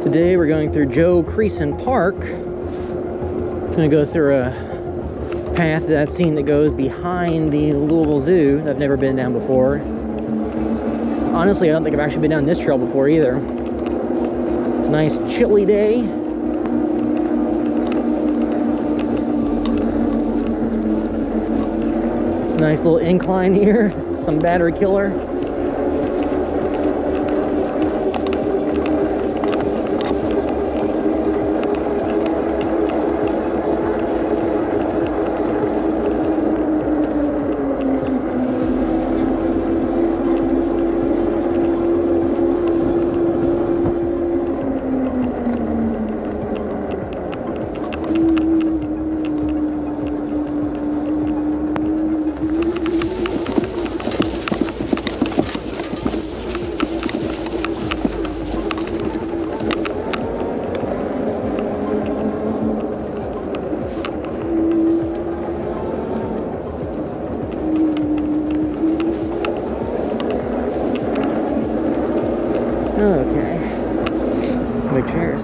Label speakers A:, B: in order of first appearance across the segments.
A: Today we're going through Joe Creason Park. It's going to go through a path that I've seen that goes behind the Louisville Zoo that I've never been down before. Honestly, I don't think I've actually been down this trail before either. It's a nice chilly day. It's a nice little incline here, some battery killer. Okay, some big chairs.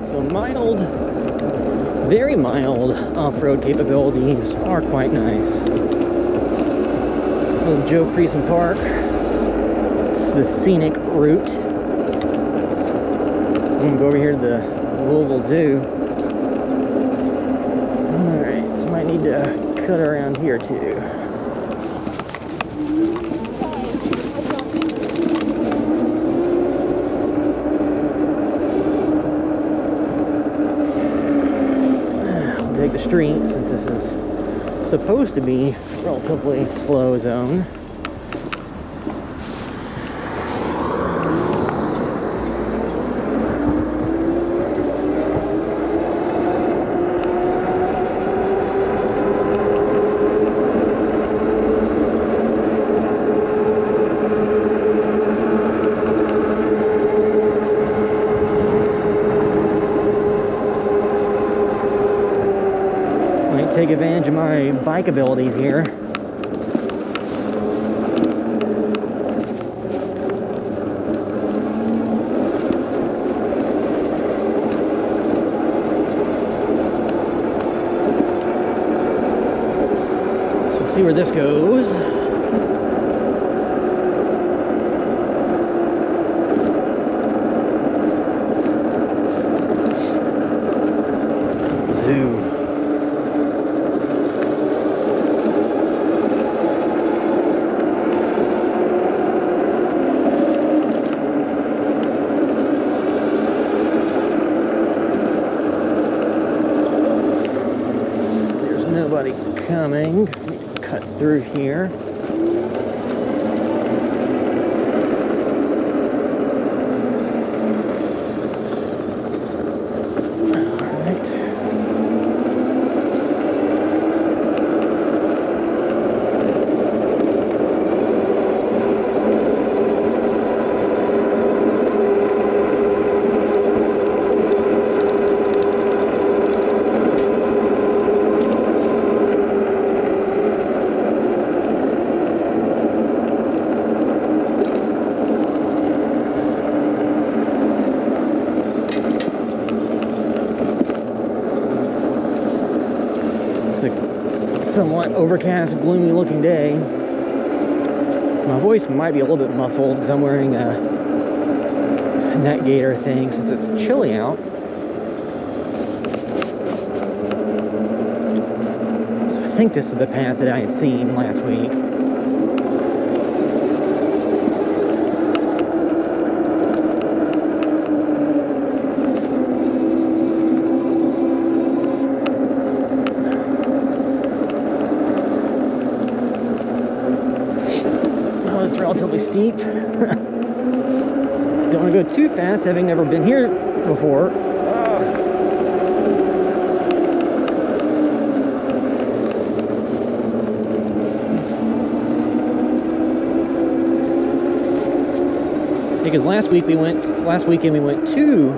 A: So mild, very mild off-road capabilities are quite nice. Little Joe Creason Park, the scenic route. I'm gonna go over here to the Louisville Zoo. Alright, so might need to cut around here too. I'll take the street since this is supposed to be a relatively slow zone. Take advantage of my bike abilities here. So we'll see where this goes. Zoo. Nobody coming. Cut through here. Somewhat overcast, gloomy looking day. My voice might be a little bit muffled because I'm wearing a neck gaiter thing since it's chilly out. So I think this is the path that I had seen last week. It's relatively steep. Don't want to go too fast, having never been here before. Because last weekend we went to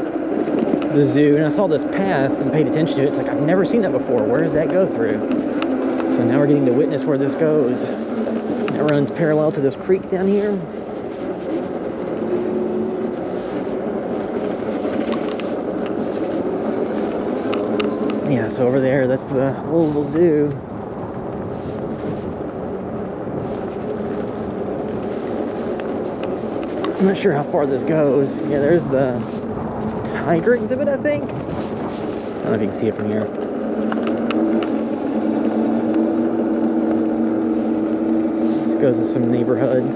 A: the zoo, and I saw this path and paid attention to it. It's like, I've never seen that before. Where does that go through? So now we're getting to witness where this goes. It runs parallel to this creek down here. Yeah, so over there, that's the Louisville Zoo. I'm not sure how far this goes. Yeah, there's the tiger exhibit, I think. I don't know if you can see it from here. This goes to some neighborhoods.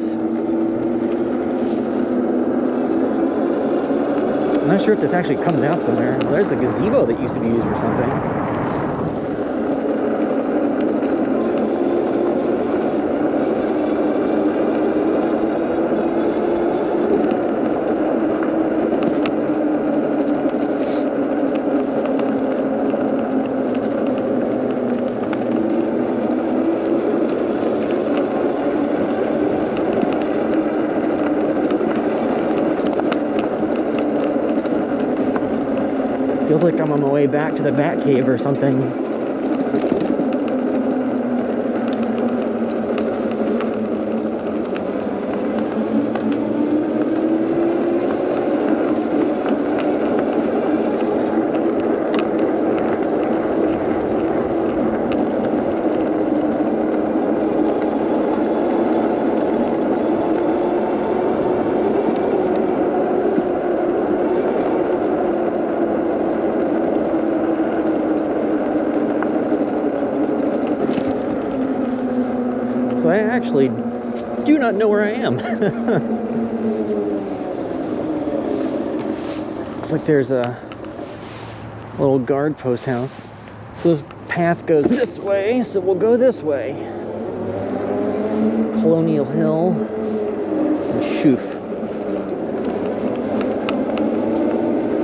A: I'm not sure if this actually comes out somewhere. Well, there's a gazebo that used to be used for something. Feels like I'm on my way back to the Bat Cave or something. So I actually do not know where I am. Looks like there's a little guard post house. So this path goes this way, so we'll go this way. Colonial Hill and Shoof.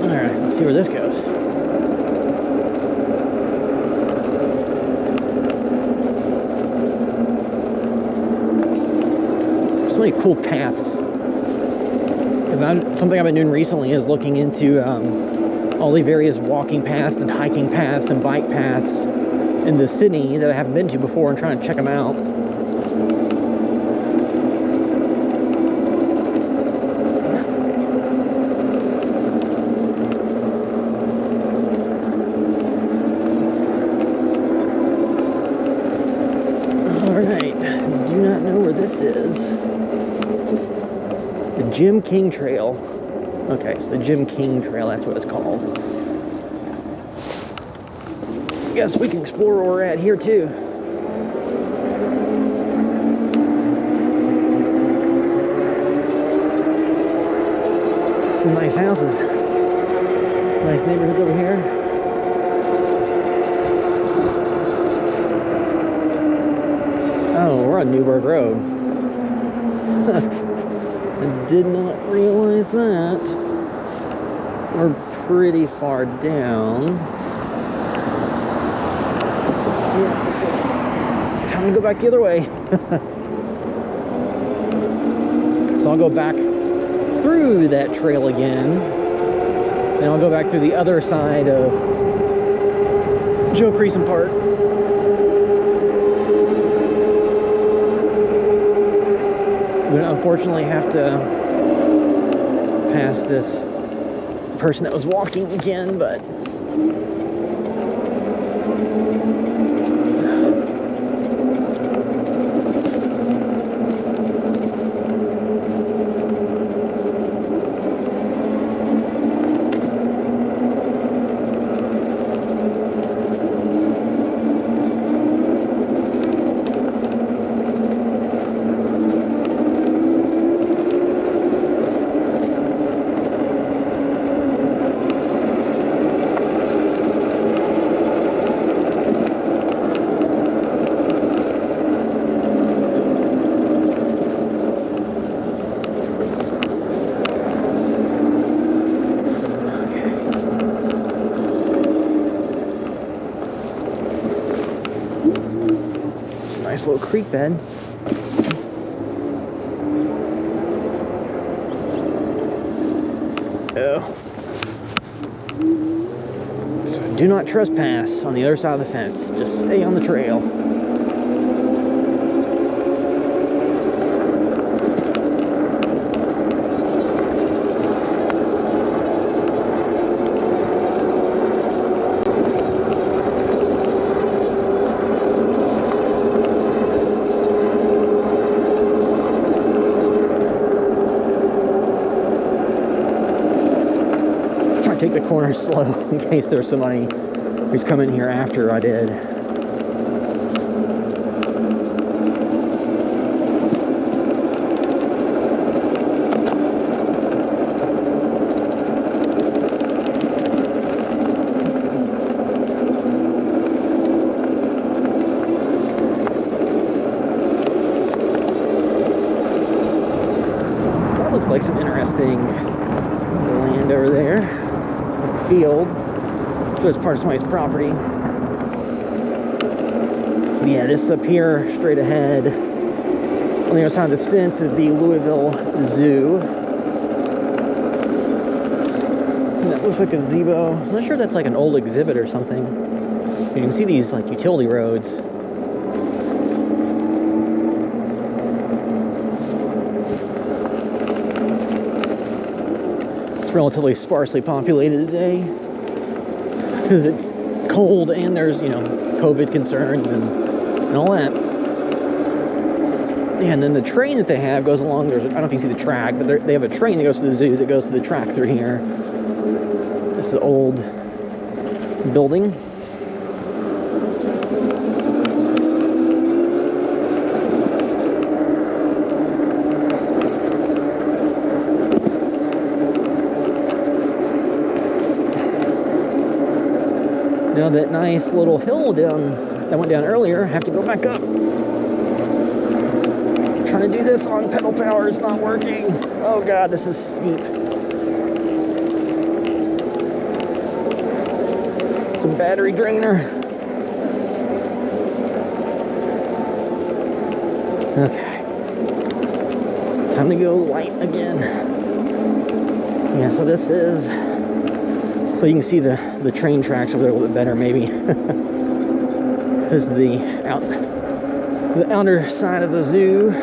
A: Alright, let's see where this goes. So many cool paths. Because something I've been doing recently is looking into all the various walking paths and hiking paths and bike paths in the city that I haven't been to before and trying to check them out. Alright, do not know where this is. The Jim King Trail. Okay, so the Jim King Trail, that's what it's called. I guess we can explore where we're at here too. Some nice houses. Nice neighborhoods over here. Oh, we're on Newburgh Road. I did not realize that. We're pretty far down. Yeah, so time to go back the other way. So I'll go back through that trail again. Then I'll go back through the other side of Joe Creason Park. I'm gonna unfortunately have to pass this person that was walking again, but nice little creek bed. Oh. Do not trespass on the other side of the fence. Just stay on the trail. Take the corner slow in case there's somebody who's coming here after I did. That looks like some interesting land over there. Field, so it's part of somebody's property. But yeah, this up here, straight ahead, on the other side of this fence is the Louisville Zoo. And that looks like a gazebo. I'm not sure if that's like an old exhibit or something. You can see these like utility roads. Relatively sparsely populated today because it's cold and there's, you know, COVID concerns and all that. And then the train that they have goes along. I don't know if you can see the track, but they have a train that goes to the zoo that goes to the track through here. This is an old building. Now that nice little hill down that went down earlier, I have to go back up. Trying to do this on pedal power is not working. Oh god, this is steep. Some battery drainer. Okay. Time to go light again. Yeah, so this is, so you can see the train tracks over there a little bit better, maybe. This is the outer side of the zoo.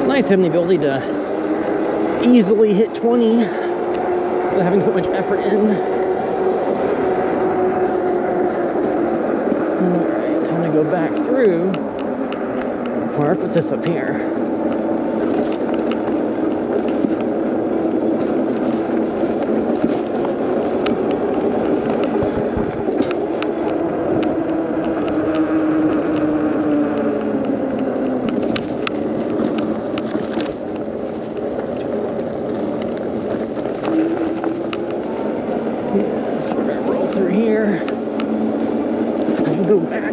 A: Nice having the ability to easily hit 20 without having to put much effort in. Alright, I'm going to go back through the park with this up here. Go back.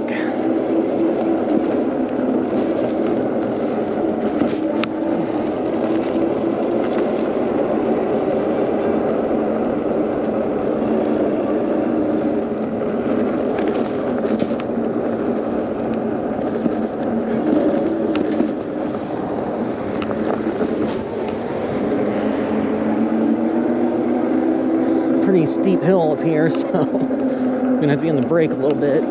A: It's a pretty steep hill up here, so I'm gonna have to be on the brake a little bit.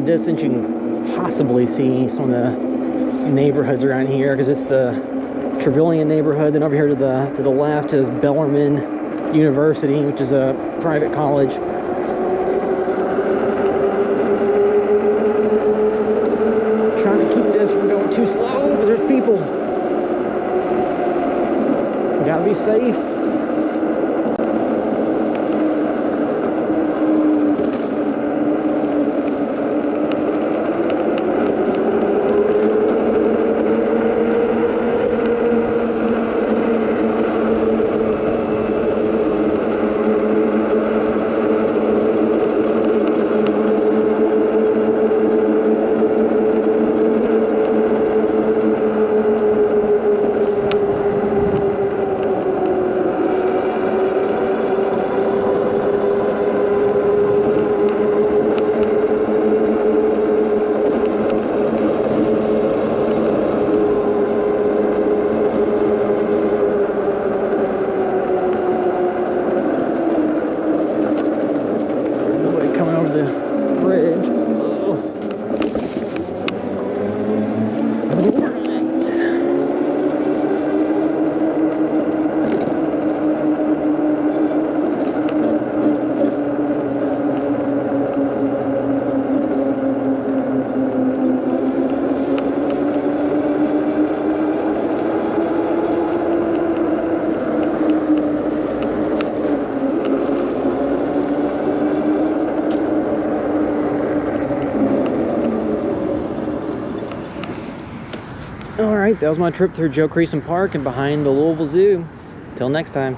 A: distance, you can possibly see some of the neighborhoods around here, because it's the Trevelyan neighborhood. Then over here to the left is Bellarmine University, which is a private college. Trying to keep this from going too slow, but there's people. You gotta be safe. Alright, that was my trip through Joe Creason Park and behind the Louisville Zoo. Till next time.